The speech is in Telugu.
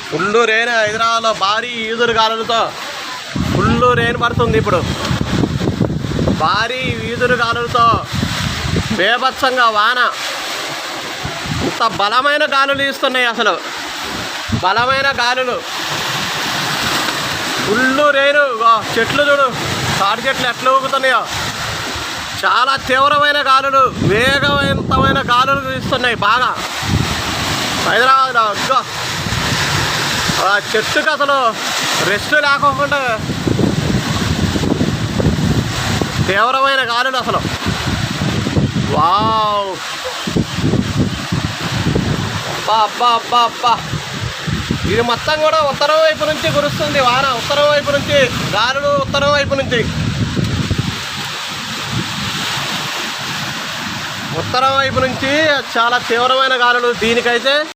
ఫుల్ రెయిన్ హైదరాబాద్లో భారీ ఈదురు గాలులతో ఫుల్ రెయిన్ పడుతుంది. ఇప్పుడు భారీ ఈదురు గాలులతో బేభత్సంగా వాన, ఇంత బలమైన గాలులు ఇస్తున్నాయి. అసలు బలమైన గాలులు, ఫుల్ రెయిన్. చెట్లు చూడు, తాటి చెట్లు ఎట్లా ఊగుతున్నాయో. చాలా తీవ్రమైన గాలులు, వేగవంతమైన గాలులు వీస్తున్నాయి బాగా హైదరాబాద్లో. ఆ చెట్టుకి అసలు రెస్ట్ లేకోకుండా తీవ్రమైన గాలులు అసలు. వావ్, అబ్బా అబ్బా అబ్బా అబ్బా. ఇది మొత్తం కూడా ఉత్తరం వైపు నుంచి కురుస్తుంది వాన. ఉత్తరం వైపు నుంచి గాలులు, ఉత్తరం వైపు నుంచి, ఉత్తరం వైపు నుంచి చాలా తీవ్రమైన గాలులు. దీనికైతే